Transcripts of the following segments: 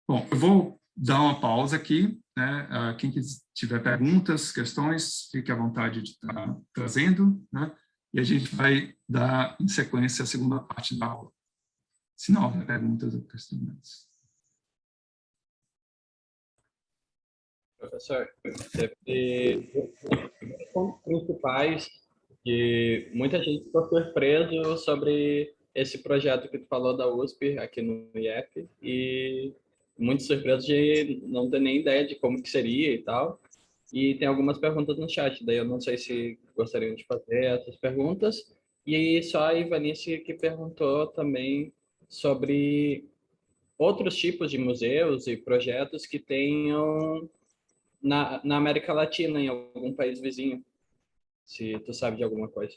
Bom, eu vou dar uma pausa aqui, né? Quem tiver perguntas, questões, fique à vontade de estar trazendo, né? E a gente vai dar, em sequência, a segunda parte da aula. Se não houver perguntas ou questionamentos. Professor, teve pontos principais que muita gente ficou surpreso sobre esse projeto que tu falou da USP aqui no IF e muito surpreso de não ter nem ideia de como que seria e tal. E tem algumas perguntas no chat, daí eu não sei se gostariam de fazer essas perguntas. E só a Ivanice que perguntou também sobre outros tipos de museus e projetos que tenham na América Latina, em algum país vizinho, se tu sabe de alguma coisa.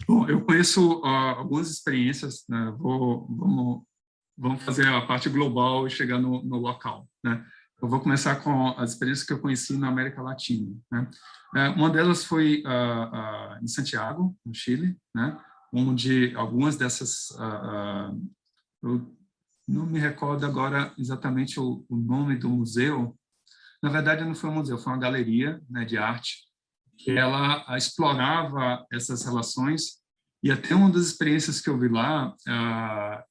Bom, eu conheço algumas experiências, né? Vamos fazer a parte global e chegar no local, né? Eu vou começar com as experiências que eu conheci na América Latina, né? Uma delas foi em Santiago, no Chile, né? Onde algumas dessas... eu não me recordo agora exatamente o nome do museu. Na verdade, não foi um museu, foi uma galeria, né, de arte, que ela explorava essas relações. E até uma das experiências que eu vi lá,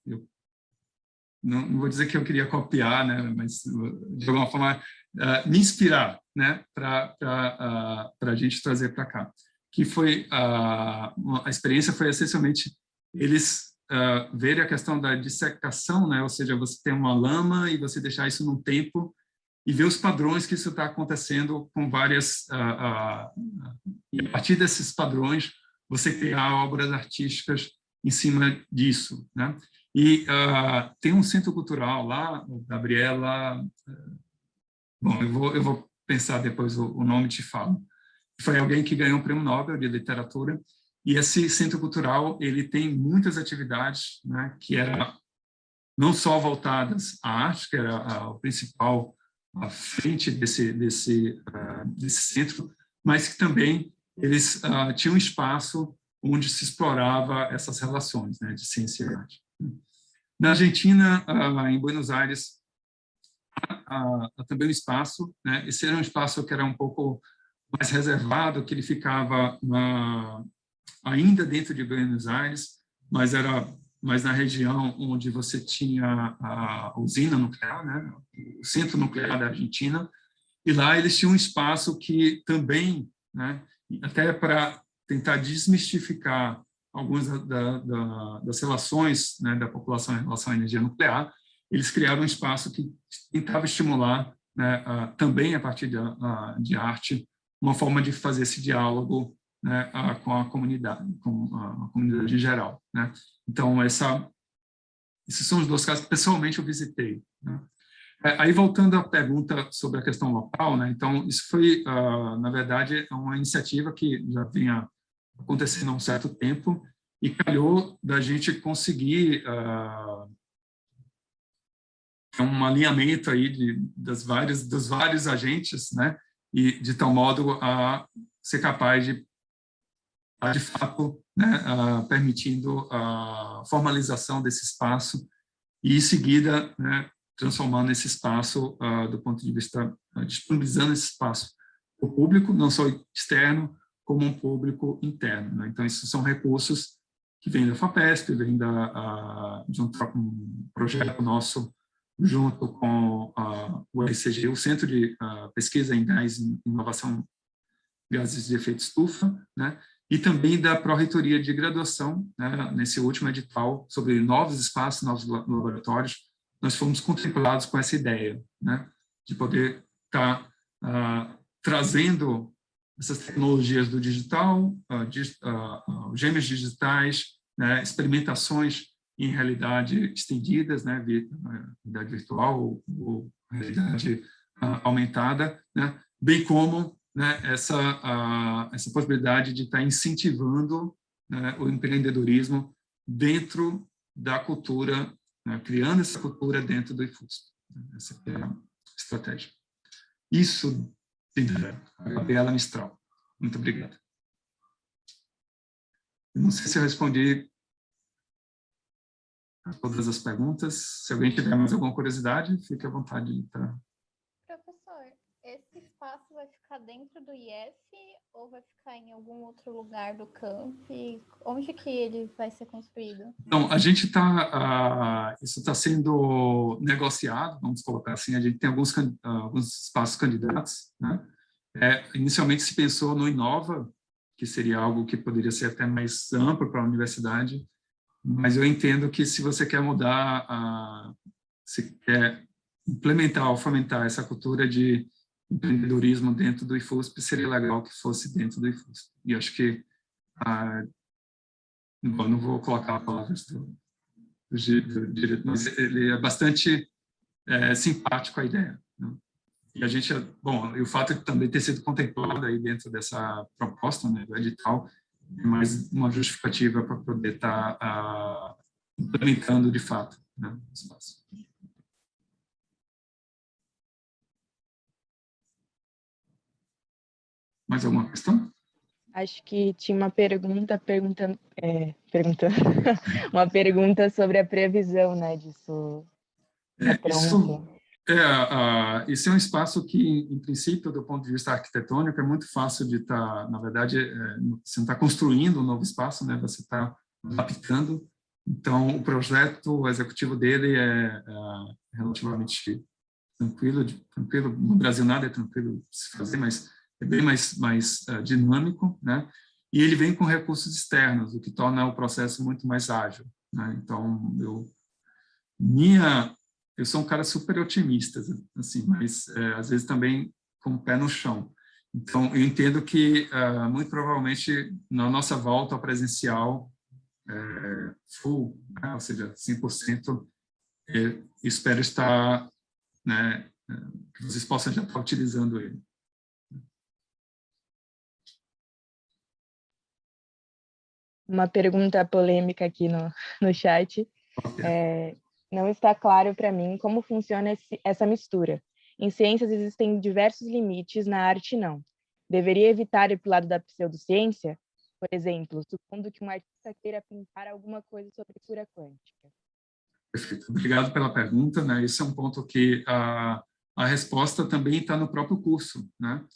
eu não vou dizer que eu queria copiar, né, mas de alguma forma me inspirar, né, para a gente trazer para cá. Que foi a experiência foi essencialmente eles verem a questão da dissecação, né, ou seja, você tem uma lama e você deixar isso num tempo e ver os padrões que isso está acontecendo com várias... e a partir desses padrões, você criar obras artísticas em cima disso, né? E tem um centro cultural lá, o Gabriela... Bom, eu vou pensar depois o nome, te falo. Foi alguém que ganhou o Prêmio Nobel de Literatura, e esse centro cultural ele tem muitas atividades, né, que eram não só voltadas à arte, que era o principal à frente desse centro, mas que também eles tinham um espaço onde se explorava essas relações, né, de ciência e arte. Na Argentina, em Buenos Aires, há também um espaço, né, esse era um espaço que era um pouco mais reservado, que ele ficava ainda dentro de Buenos Aires, mas era mais na região onde você tinha a usina nuclear, né, o centro nuclear da Argentina, e lá eles tinham um espaço que também, né, até para tentar desmistificar algumas das relações, né, da população em relação à energia nuclear, eles criaram um espaço que tentava estimular, né, também a partir de arte, uma forma de fazer esse diálogo, né, com a comunidade em geral, né? Então esses são os dois casos que pessoalmente eu visitei, né? Aí voltando à pergunta sobre a questão local, né? Então isso foi na verdade uma iniciativa que já vinha acontecendo há um certo tempo e calhou da gente conseguir um alinhamento aí dos vários agentes, né? E de tal modo a ser capaz de fato, né, permitindo a formalização desse espaço e, em seguida, né, transformando esse espaço, do ponto de vista, disponibilizando esse espaço para o público, não só externo, como um público interno, né? Então, esses são recursos que vêm da FAPESP, vêm de um projeto nosso junto com o RCG, o Centro de Pesquisa em Gás e Inovação Gases de Efeito Estufa, né? E também da Pró-Reitoria de Graduação, né? Nesse último edital sobre novos espaços, novos laboratórios, nós fomos contemplados com essa ideia, né? De poder estar trazendo essas tecnologias do digital, gêmeos digitais, né? Experimentações em realidade estendidas, né? Realidade virtual ou realidade aumentada, né? Bem como, né, essa possibilidade de estar incentivando, né, o empreendedorismo dentro da cultura, né, criando essa cultura dentro do IFUSP. Essa é a estratégia. Isso, a Gabriela Mistral. Muito obrigado. Eu não sei se eu respondi todas as perguntas. Se alguém tiver mais alguma curiosidade, fique à vontade para... Professor, esse espaço vai ficar dentro do IF ou vai ficar em algum outro lugar do campi? Onde que ele vai ser construído? Então, a gente está... isso está sendo negociado, vamos colocar assim. A gente tem alguns espaços candidatos, né? Inicialmente se pensou no Inova, que seria algo que poderia ser até mais amplo para a universidade, mas eu entendo que se você quer mudar, se quer implementar ou fomentar essa cultura de empreendedorismo dentro do IFUSP, seria legal que fosse dentro do IFUSP. E acho que, bom, não vou colocar palavras do diretor, mas ele é bastante simpático à ideia, né? E a gente, bom, e o fato de também ter sido contemplado aí dentro dessa proposta, né, do edital, é mais uma justificativa para poder estar implementando de fato, né, o espaço. Mais alguma questão? Acho que tinha uma pergunta uma pergunta sobre a previsão, né, disso. Isso é um espaço que, em princípio, do ponto de vista arquitetônico, é muito fácil de estar, na verdade, você não está construindo um novo espaço, né? Você está adaptando. Então, o projeto executivo dele é relativamente tranquilo. No Brasil nada é tranquilo de se fazer, mas é bem mais dinâmico, né? E ele vem com recursos externos, o que torna o processo muito mais ágil, né? Então, eu sou um cara super otimista, assim, mas às vezes também com o pé no chão. Então, eu entendo que, muito provavelmente, na nossa volta ao presencial, full, né, ou seja, 100%, espero estar, né, que vocês possam já estar utilizando ele. Uma pergunta polêmica aqui no chat. Não está claro para mim como funciona essa mistura. Em ciências existem diversos limites, na arte não. Deveria evitar ir para o lado da pseudociência? Por exemplo, supondo que um artista queira pintar alguma coisa sobre cura quântica. Perfeito. Obrigado pela pergunta, né? Esse é um ponto que a resposta também está no próprio curso, né?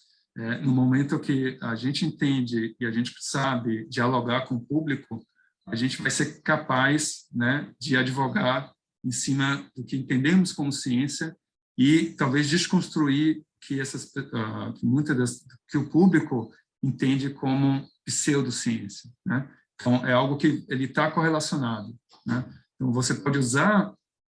No momento que a gente entende e a gente sabe dialogar com o público, a gente vai ser capaz, né, de advogar em cima do que entendemos como ciência e talvez desconstruir que que o público entende como pseudociência, né? Então, é algo que ele está correlacionado, né? Então, você pode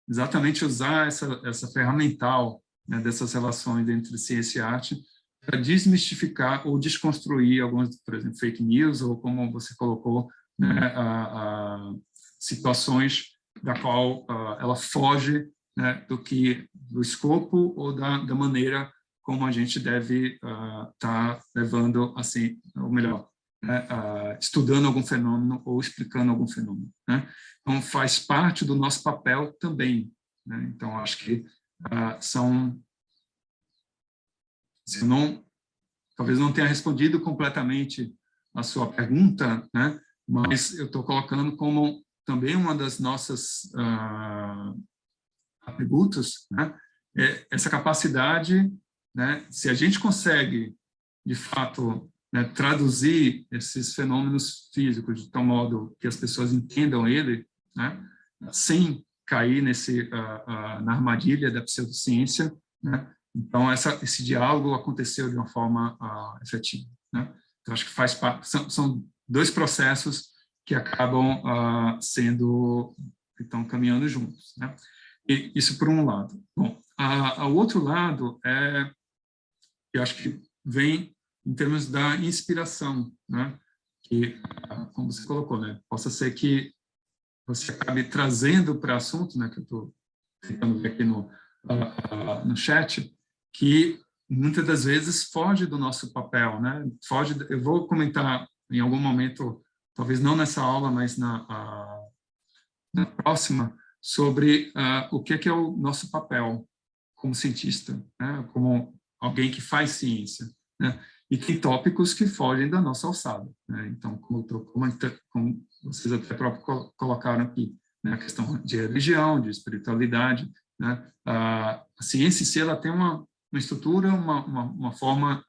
exatamente usar essa ferramental, né, dessas relações entre ciência e arte para desmistificar ou desconstruir algumas, por exemplo, fake news, ou como você colocou, né, situações da qual ela foge, né, do escopo ou da maneira como a gente deve estar levando, assim, ou melhor, né, estudando algum fenômeno ou explicando algum fenômeno, né? Então, faz parte do nosso papel também, né? Então, acho que talvez não tenha respondido completamente a sua pergunta, né? Mas eu estou colocando como também uma das nossas atributos, né? Essa capacidade, né? Se a gente consegue, de fato, né, traduzir esses fenômenos físicos de tal modo que as pessoas entendam ele, né, sem cair na armadilha da pseudociência, né? Então, esse diálogo aconteceu de uma forma efetiva, né? Então, acho que faz parte, são dois processos que acabam estão caminhando juntos, né? E isso por um lado. Bom, ao outro lado, eu acho que vem em termos da inspiração, né? Que, como você colocou, né? Possa ser que você acabe trazendo para assunto, né? Que eu estou tentando ver aqui no chat, que muitas das vezes foge do nosso papel, né? Eu vou comentar em algum momento, talvez não nessa aula, mas na próxima, sobre o que é o nosso papel como cientista, né? Como alguém que faz ciência, né? E tem tópicos que fogem da nossa alçada, né? Então, como vocês até próprio colocaram aqui, né? A questão de religião, de espiritualidade, né? A ciência em si, ela tem uma estrutura, uma forma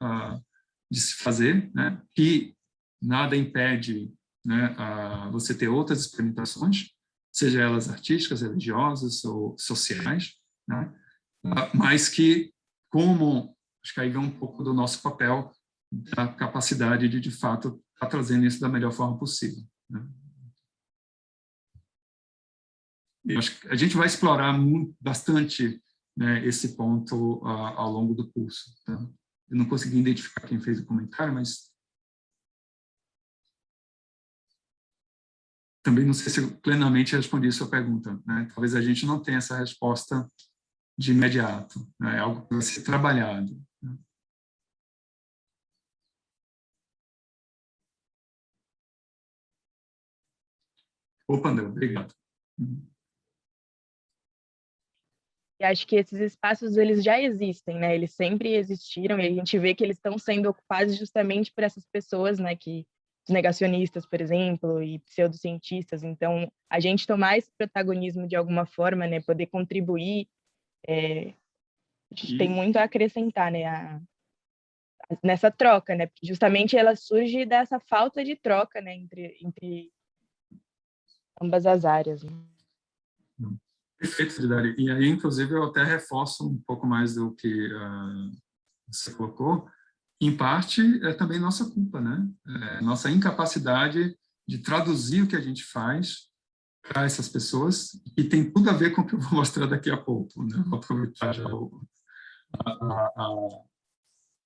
de se fazer, né? Que nada impede, né, você ter outras experimentações, seja elas artísticas, religiosas ou sociais, né? Mas que, como, acho que aí vem um pouco do nosso papel, da capacidade de fato, estar trazendo isso da melhor forma possível, né? Eu acho que a gente vai explorar bastante, né, esse ponto ao longo do curso. Tá? Eu não consegui identificar quem fez o comentário, mas também não sei se eu plenamente respondi a sua pergunta, né? Talvez a gente não tenha essa resposta de imediato, né? É algo que vai ser trabalhado, né? Opa, André, obrigado. E acho que esses espaços, eles já existem, né? Eles sempre existiram e a gente vê que eles estão sendo ocupados justamente por essas pessoas, né? Os negacionistas, por exemplo, e pseudocientistas. Então, a gente tomar esse protagonismo de alguma forma, né? Poder contribuir, a gente tem muito a acrescentar, né? Nessa troca, né? Porque justamente ela surge dessa falta de troca, né? Entre ambas as áreas, né? Perfeito, Fridari. E aí, inclusive, eu até reforço um pouco mais do que você colocou. Em parte, é também nossa culpa, né? Nossa incapacidade de traduzir o que a gente faz para essas pessoas, e tem tudo a ver com o que eu vou mostrar daqui a pouco, né? Vou aproveitar já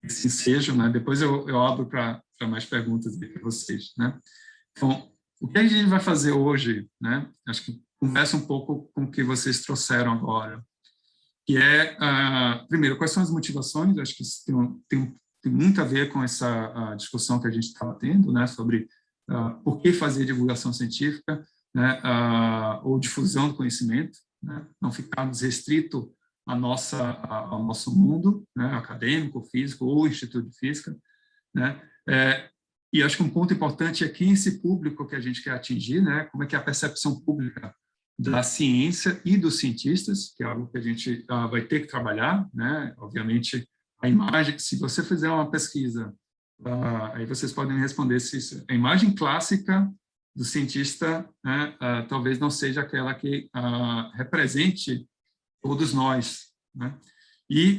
esse ensejo, né? Depois eu abro para mais perguntas para vocês, né? Então, o que a gente vai fazer hoje, né? Acho que conversa um pouco com o que vocês trouxeram agora, que é, primeiro, quais são as motivações? Acho que isso tem muito a ver com essa discussão que a gente estava tendo, né? Sobre por que fazer divulgação científica, né? Ou difusão do conhecimento, né? Não ficarmos restrito ao nosso mundo, né? Acadêmico, físico ou instituto de física, né? E acho que um ponto importante é quem é esse público que a gente quer atingir, né? Como é que é a percepção pública da ciência e dos cientistas, que é algo que a gente vai ter que trabalhar, né? Obviamente, a imagem, se você fizer uma pesquisa, aí vocês podem responder se a imagem clássica do cientista, né, talvez não seja aquela que represente todos nós, né? E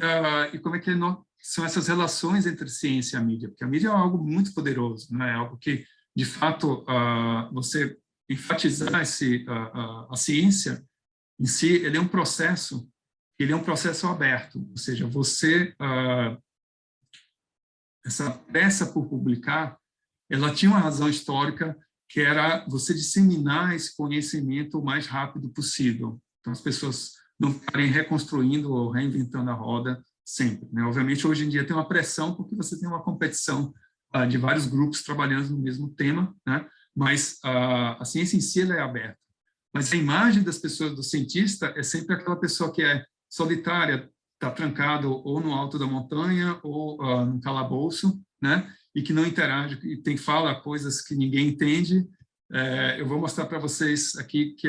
como é que são essas relações entre ciência e a mídia? Porque a mídia é algo muito poderoso, né? É algo que, de fato, você enfatizar a ciência em si, ele é um processo aberto, ou seja, você, essa pressa por publicar, ela tinha uma razão histórica, que era você disseminar esse conhecimento o mais rápido possível. Então, as pessoas não ficarem reconstruindo ou reinventando a roda sempre, né? Obviamente, hoje em dia tem uma pressão, porque você tem uma competição de vários grupos trabalhando no mesmo tema, né? Mas a ciência em si ela é aberta. Mas a imagem das pessoas, do cientista, é sempre aquela pessoa que é solitária, está trancado ou no alto da montanha ou no calabouço, né? E que não interage, e fala coisas que ninguém entende. Eu vou mostrar para vocês aqui que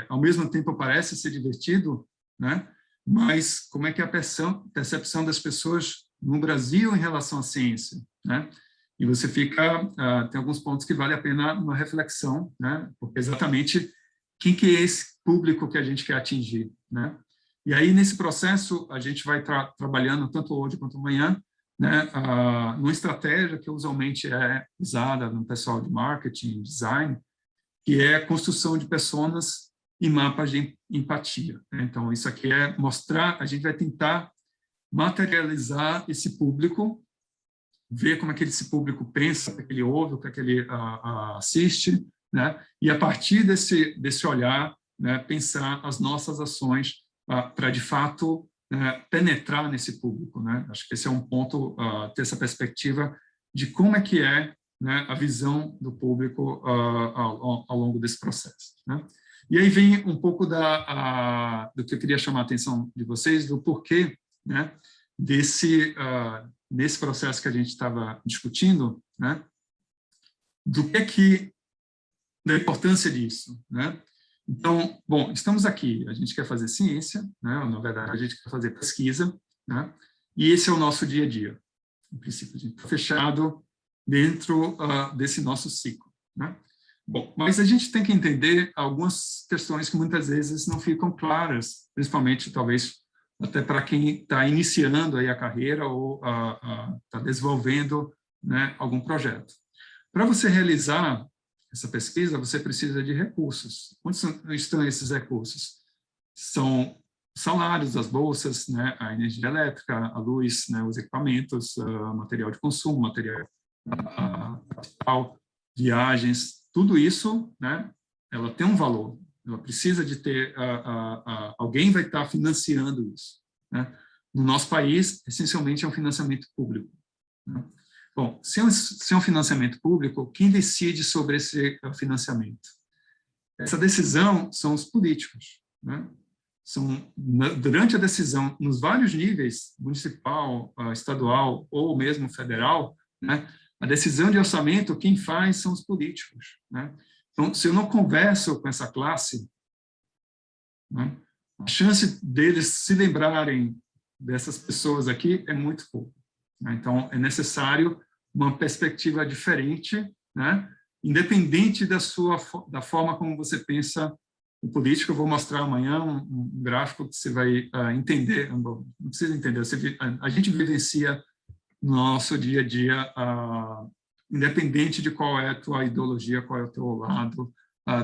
ao mesmo tempo parece ser divertido, né? Mas como é que é a percepção das pessoas no Brasil em relação à ciência, né? E você tem alguns pontos que vale a pena uma reflexão, né? Porque exatamente quem que é esse público que a gente quer atingir, né? E aí, nesse processo, a gente vai trabalhando, tanto hoje quanto amanhã, né, numa estratégia que usualmente é usada no pessoal de marketing, design, que é a construção de personas e mapas de empatia, né? Então, isso aqui é mostrar, a gente vai tentar materializar esse público, ver como é que esse público pensa, o que ele ouve, o que ele assiste, né? E a partir desse olhar, né, pensar as nossas ações para, de fato, penetrar nesse público, né? Acho que esse é um ponto, ter essa perspectiva de como é que né, a visão do público ao longo desse processo, né? E aí vem um pouco do que eu queria chamar a atenção de vocês, do porquê, né, nesse processo que a gente estava discutindo, né, da importância disso, né? Então, bom, estamos aqui, a gente quer fazer ciência, né? Na verdade, a gente quer fazer pesquisa, né? E esse é o nosso dia a dia. No princípio, a gente está fechado dentro desse nosso ciclo, né? Bom, mas a gente tem que entender algumas questões que muitas vezes não ficam claras, principalmente, talvez, até para quem está iniciando aí a carreira ou está desenvolvendo, né, algum projeto. Para você realizar essa pesquisa, você precisa de recursos. Onde estão esses recursos? São salários das bolsas, né, a energia elétrica, a luz, né, os equipamentos, material de consumo, material capital, viagens, tudo isso, né, ela tem um valor. Ela precisa de ter, alguém vai estar financiando isso, né? No nosso país, essencialmente, é um financiamento público, né? Bom, se é um financiamento público, quem decide sobre esse financiamento? Essa decisão são os políticos, né? Durante a decisão, nos vários níveis, municipal, estadual ou mesmo federal, né, a decisão de orçamento, quem faz são os políticos, né? Então, se eu não converso com essa classe, né, a chance deles se lembrarem dessas pessoas aqui é muito pouco, né? Então, é necessário uma perspectiva diferente, né, independente da forma como você pensa o político. Eu vou mostrar amanhã um gráfico que você vai entender, não precisa entender, a gente vivencia no nosso dia a dia, independente de qual é a tua ideologia, qual é o teu lado,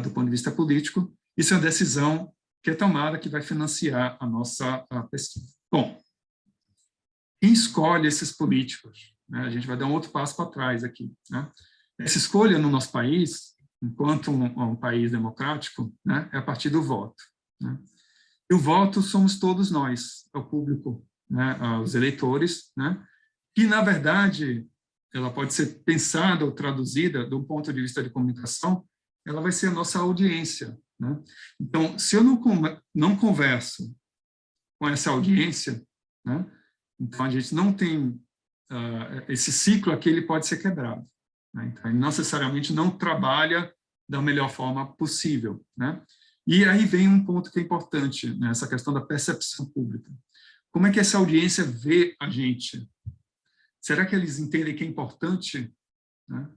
do ponto de vista político, isso é uma decisão que é tomada, que vai financiar a nossa pesquisa. Bom, quem escolhe esses políticos? Né? A gente vai dar um outro passo para trás aqui, né? Essa escolha no nosso país, enquanto um país democrático, né, é a partir do voto, né? E o voto somos todos nós, é o público, né, os eleitores, né? Que, na verdade, ela pode ser pensada ou traduzida, do ponto de vista de comunicação, ela vai ser a nossa audiência, né? Então, se eu não converso com essa audiência, né, então a gente não tem esse ciclo aqui, ele pode ser quebrado, né? Então, ele necessariamente não trabalha da melhor forma possível, né? E aí vem um ponto que é importante, né, essa questão da percepção pública. Como é que essa audiência vê a gente? Será que eles entendem que é importante, né?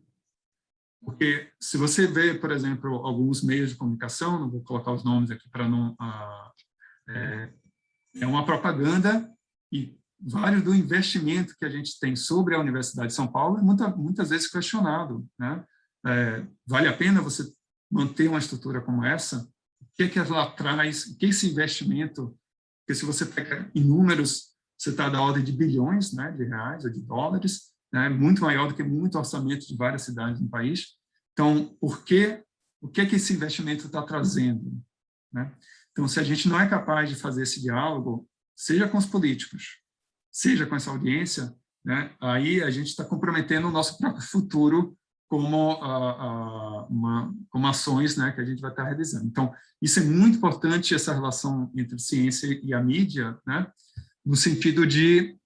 Porque se você vê, por exemplo, alguns meios de comunicação, não vou colocar os nomes aqui para não... é uma propaganda, e vários do investimento que a gente tem sobre a Universidade de São Paulo é muitas vezes questionado, né? Vale a pena você manter uma estrutura como essa? O que é que ela traz? O que é esse investimento? Porque se você pega em números, você está da ordem de bilhões, né, de reais ou de dólares, né, muito maior do que muito orçamento de várias cidades no país. Então, o que é que esse investimento está trazendo, né? Então, se a gente não é capaz de fazer esse diálogo, seja com os políticos, seja com essa audiência, né, aí a gente está comprometendo o nosso próprio futuro como ações, né, que a gente vai estar realizando. Então, isso é muito importante, essa relação entre ciência e a mídia, né, no sentido de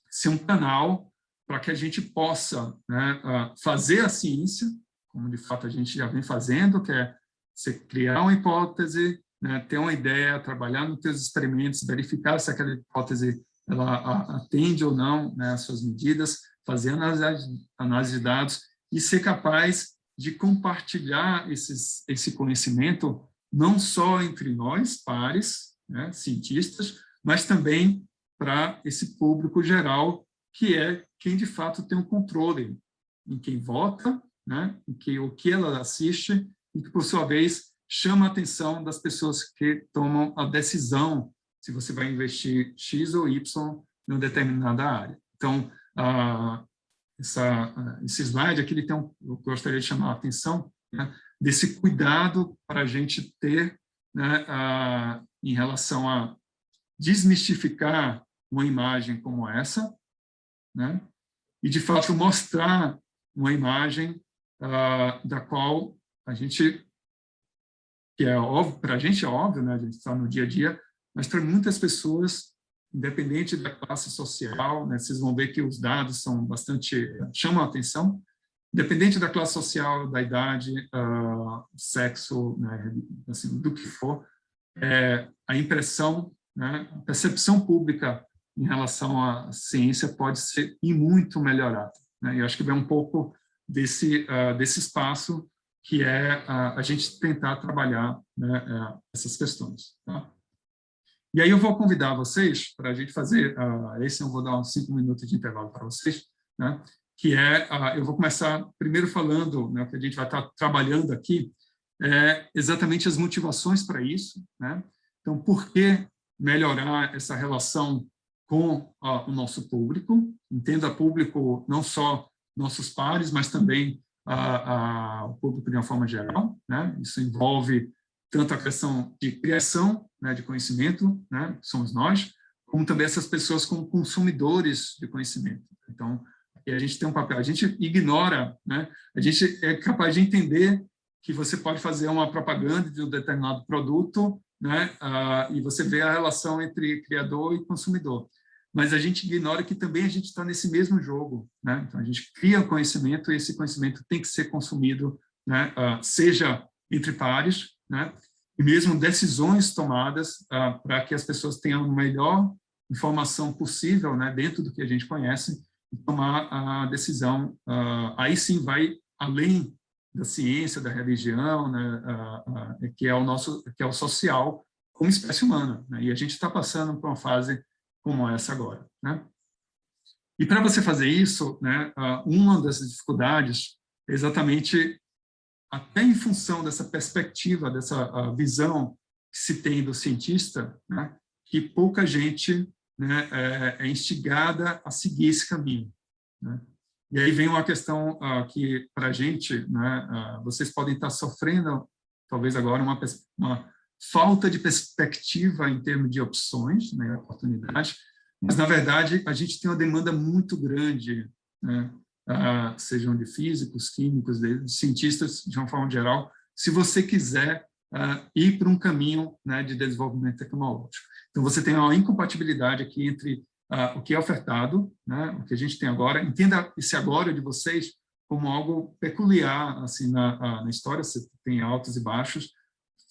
ser um canal para que a gente possa, né, fazer a ciência, como de fato a gente já vem fazendo, que é você criar uma hipótese, né, ter uma ideia, trabalhar nos teus experimentos, verificar se aquela hipótese ela atende ou não, né, as suas medidas, fazer análise de dados e ser capaz de compartilhar esse conhecimento não só entre nós, pares, né, cientistas, mas também para esse público geral, que é quem de fato tem o controle em quem vota, né, o que ela assiste, e que, por sua vez, chama a atenção das pessoas que tomam a decisão se você vai investir X ou Y em uma determinada área. Então, esse slide aqui, eu gostaria de chamar a atenção, né, desse cuidado para a gente ter, né, em relação a desmistificar uma imagem como essa, né, e, de fato, mostrar uma imagem da qual a gente, que é óbvio, para a gente é óbvio, né, a gente está no dia a dia, mas para muitas pessoas, independente da classe social, né, vocês vão ver que os dados são chamam a atenção, independente da classe social, da idade, sexo, né, assim, do que for, a impressão, né, a percepção pública em relação à ciência pode ser e muito melhorada, né? E acho que vem um pouco desse espaço que é a gente tentar trabalhar, né, essas questões. Tá? E aí eu vou convidar vocês para a gente fazer, esse eu vou dar uns 5 minutos de intervalo para vocês, né, que eu vou começar primeiro falando, né, que a gente vai estar trabalhando aqui, exatamente as motivações para isso, né? Então, por que melhorar essa relação com o nosso público? Entenda público não só nossos pares, mas também o público de uma forma geral, né? Isso envolve tanto a questão de criação, né, de conhecimento, né, que somos nós, como também essas pessoas como consumidores de conhecimento. Então, a gente tem um papel, a gente ignora, né, a gente é capaz de entender que você pode fazer uma propaganda de um determinado produto, né, e você vê a relação entre criador e consumidor. Mas a gente ignora que também a gente está nesse mesmo jogo, né? Então, a gente cria conhecimento e esse conhecimento tem que ser consumido, né, seja entre pares, né, e mesmo decisões tomadas para que as pessoas tenham a melhor informação possível, né, dentro do que a gente conhece, e tomar a decisão. Aí sim vai além da ciência, da religião, né, que é o social, como espécie humana, né? E a gente está passando por uma fase como essa agora, né? E para você fazer isso, né, uma das dificuldades é exatamente, até em função dessa perspectiva, dessa visão que se tem do cientista, né, que pouca gente, né, é instigada a seguir esse caminho, né? E aí vem uma questão que, para a gente, né, vocês podem estar sofrendo, talvez agora, uma falta de perspectiva em termos de opções, né, oportunidade, mas, na verdade, a gente tem uma demanda muito grande, né, sejam de físicos, químicos, de cientistas, de uma forma geral, se você quiser ir para um caminho, né, de desenvolvimento tecnológico. Então, você tem uma incompatibilidade aqui entre o que é ofertado, né, o que a gente tem agora. Entenda esse agora de vocês como algo peculiar assim, na história, você tem altos e baixos,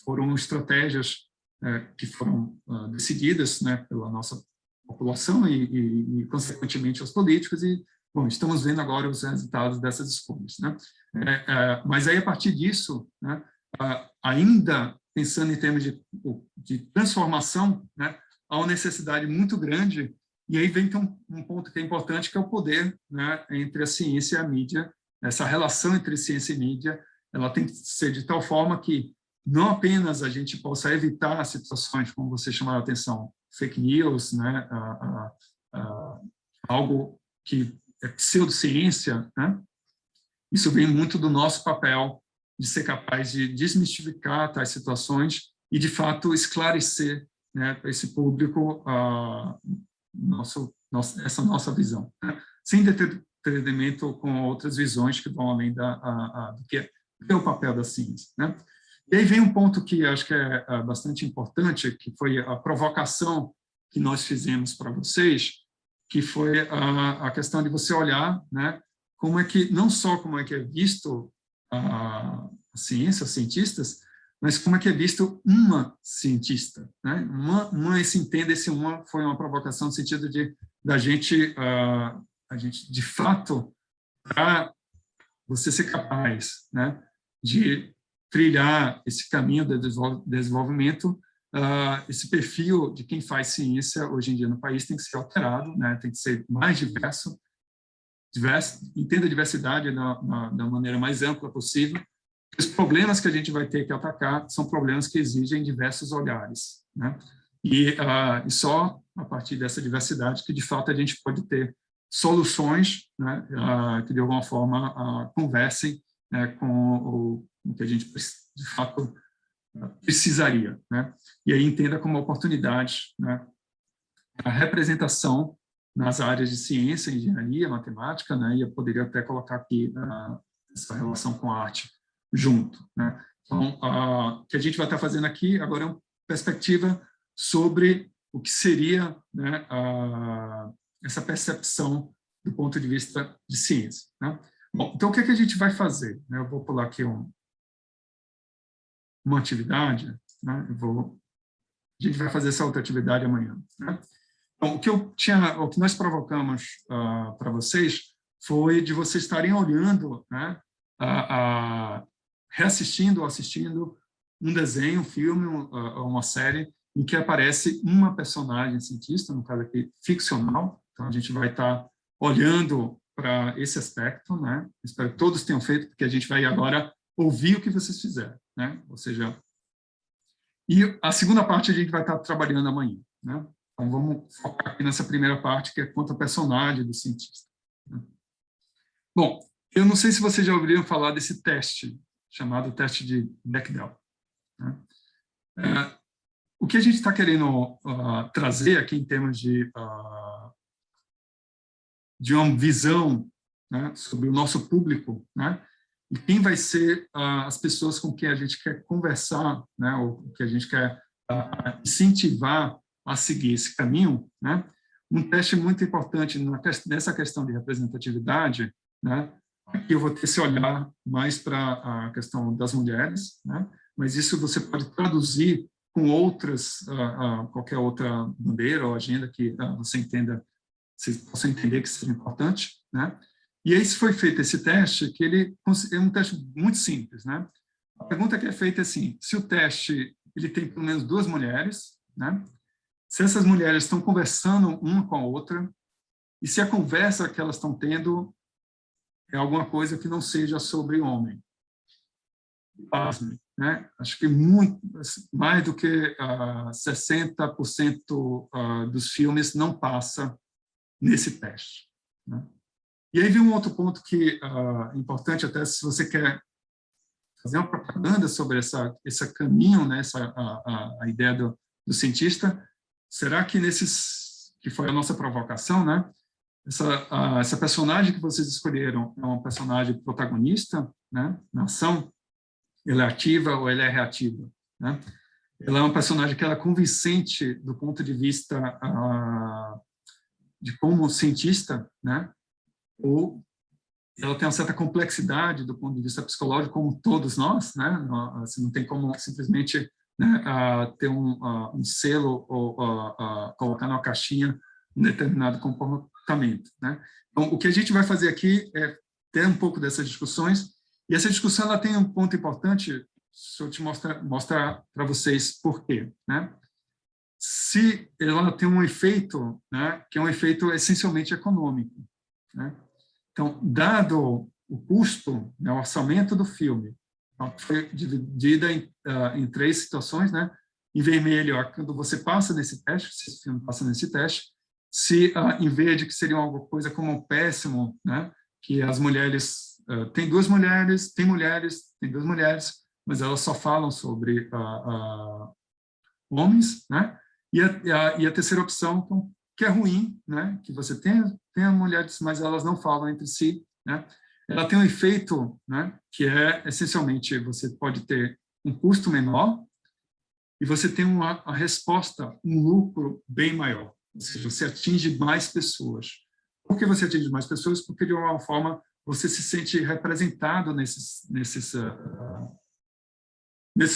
foram estratégias que foram decididas, né, pela nossa população e, consequentemente, os políticos, e, bom, estamos vendo agora os resultados dessas escolhas, né? Mas aí, a partir disso, né, ainda pensando em termos de transformação, né, há uma necessidade muito grande, e aí vem um ponto que é importante, que é o poder, né, entre a ciência e a mídia. Essa relação entre ciência e mídia, ela tem que ser de tal forma que não apenas a gente possa evitar situações, como você chamou a atenção, fake news, né, algo que é pseudociência, né? Isso vem muito do nosso papel de ser capaz de desmistificar tais situações e, de fato, esclarecer, né, para esse público essa nossa visão, né? Sem detrimento com outras visões que vão além do que é o papel da ciência, né? E aí vem um ponto que acho que é bastante importante, que foi a provocação que nós fizemos para vocês, que foi a questão de você olhar, né, como é que, não só como é que é visto a ciência, os cientistas, mas como é que é visto uma cientista, né? Esse uma foi uma provocação no sentido da gente, a gente, de fato, para você ser capaz, né, de trilhar esse caminho do desenvolvimento, esse perfil de quem faz ciência hoje em dia no país tem que ser alterado, né, tem que ser mais diverso, entenda a diversidade da maneira mais ampla possível. Os problemas que a gente vai ter que atacar são problemas que exigem diversos olhares, né? E só a partir dessa diversidade que, de fato, a gente pode ter soluções, né, que, de alguma forma, conversem, né, com o que a gente, de fato, precisaria, né? E aí entenda como oportunidade, né, a representação nas áreas de ciência, engenharia, matemática, né, e eu poderia até colocar aqui essa relação com a arte junto, né? Então, o que a gente vai estar fazendo aqui agora é uma perspectiva sobre o que seria, né, essa percepção do ponto de vista de ciência, né? Bom, então, o que a gente vai fazer? Eu vou pular aqui uma atividade, né? A gente vai fazer essa outra atividade amanhã, né? Então, o que nós provocamos para vocês foi de vocês estarem olhando, né, reassistindo ou assistindo um desenho, um filme, uma série, em que aparece uma personagem cientista, no caso aqui, ficcional. Então, a gente vai estar olhando para esse aspecto, né? Espero que todos tenham feito, porque a gente vai agora ouvir o que vocês fizeram, né? Ou seja, e a segunda parte a gente vai estar trabalhando amanhã, né? Então, vamos focar aqui nessa primeira parte, que é quanto ao personagem do cientista, né? Bom, eu não sei se vocês já ouviram falar desse teste, chamado teste de Bechdel, né? O que a gente está querendo trazer aqui em termos de uma visão, né, sobre o nosso público, né, e quem vai ser as pessoas com quem a gente quer conversar, né, ou que a gente quer incentivar a seguir esse caminho, né? Um teste muito importante nessa questão de representatividade, né? Aqui eu vou ter esse olhar mais para a questão das mulheres, né? Mas isso você pode traduzir com outras, qualquer outra bandeira ou agenda que você possa entender que seja importante, né? E aí se foi feito esse teste, que ele é um teste muito simples, né? A pergunta que é feita é assim: se o teste ele tem pelo menos 2 mulheres, né? Se essas mulheres estão conversando uma com a outra, e se a conversa que elas estão tendo é alguma coisa que não seja sobre homem. Pasme, né? Acho que muito mais do que 60% dos filmes não passa nesse teste, né? E aí vem um outro ponto que é importante, até se você quer fazer uma propaganda sobre esse caminho, né? A ideia do cientista. Será que que foi a nossa provocação, né? Essa personagem que vocês escolheram é uma personagem protagonista, né? Na ação, ela é ativa ou ela é reativa, né? Ela é uma personagem que ela é convincente do ponto de vista de como cientista, né? Ou ela tem uma certa complexidade do ponto de vista psicológico, como todos nós, né? Assim, não tem como simplesmente, né, ter um selo ou colocar numa caixinha um determinado comportamento, né? Então, o que a gente vai fazer aqui é ter um pouco dessas discussões, e essa discussão ela tem um ponto importante, se eu te mostrar para vocês por quê, né? Se ela tem um efeito, né, que é um efeito essencialmente econômico, né? Então, dado o custo, né, o orçamento do filme, foi dividida em 3 situações, né? Em vermelho, quando você passa nesse teste, se esse filme passa nesse teste, se em verde, que seria alguma coisa como um péssimo, né? Que as mulheres, tem 2 mulheres, tem 2 mulheres, mas elas só falam sobre homens, né? E a terceira opção, então, que é ruim, né? Que você tem mulheres, mas elas não falam entre si, né? Ela tem um efeito, né? Que é, essencialmente, você pode ter um custo menor e você tem a resposta, um lucro bem maior. Ou seja, você atinge mais pessoas. Por que você atinge mais pessoas? Porque, de alguma forma, você se sente representado nesses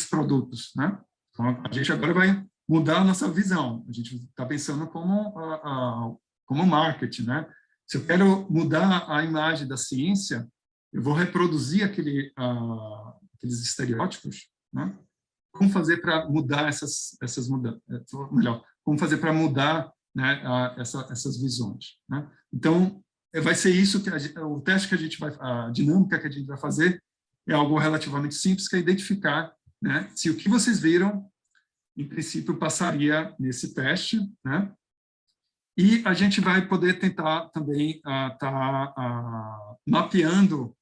produtos, né? Então, a gente agora vai mudar a nossa visão. A gente está pensando como marketing, né? Se eu quero mudar a imagem da ciência, eu vou reproduzir aqueles estereótipos, né? Como fazer para mudar essas mudanças? Melhor, como fazer para mudar, né, essas visões, né? Então, vai ser isso que o teste que a dinâmica que a gente vai fazer é algo relativamente simples, que é identificar, né, se o que vocês viram, em princípio, passaria nesse teste, né? E a gente vai poder tentar também mapeando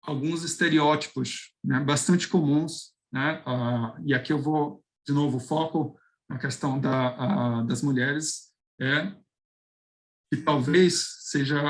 alguns estereótipos, né, bastante comuns, né? E aqui eu vou, de novo, foco na questão das mulheres, que talvez seja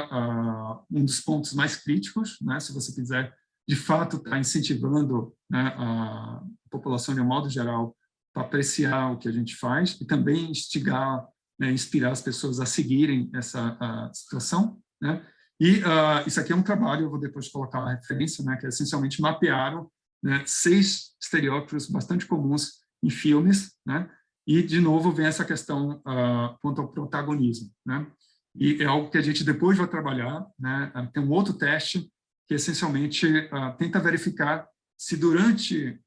um dos pontos mais críticos, né? Se você quiser, de fato, estar incentivando, né, a população, de um modo geral, para apreciar o que a gente faz e também instigar, né, inspirar as pessoas a seguirem essa situação, né? E isso aqui é um trabalho, eu vou depois colocar a referência, né, que essencialmente mapearam, né, 6 estereótipos bastante comuns em filmes, né, e, de novo, vem essa questão quanto ao protagonismo, né, e é algo que a gente depois vai trabalhar, né, tem um outro teste que, essencialmente, tenta verificar se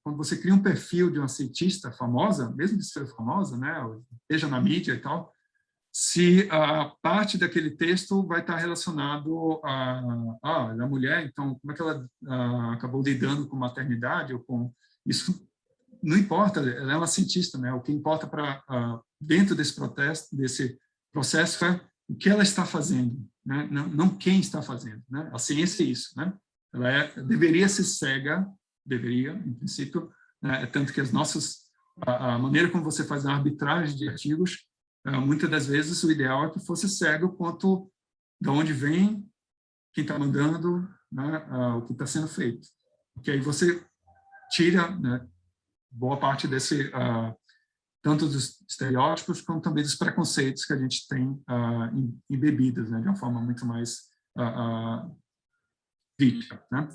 quando você cria um perfil de uma cientista famosa, mesmo de ser famosa, né, seja na mídia e tal, se a parte daquele texto vai estar relacionado a mulher, então como é que ela acabou lidando com maternidade ou com isso, não importa, ela é uma cientista, né? O que importa para dentro desse processo é o que ela está fazendo, né? Não quem está fazendo, né? A ciência é isso, né? Ela deveria ser cega, deveria, em princípio, né? Tanto que a maneira como você faz a arbitragem de artigos, muitas das vezes o ideal é que fosse cego quanto de onde vem, quem está mandando, né, o que está sendo feito. Porque aí você tira, né, boa parte desse, tanto dos estereótipos, como também dos preconceitos que a gente tem embebidos, né, de uma forma muito mais vítima, né?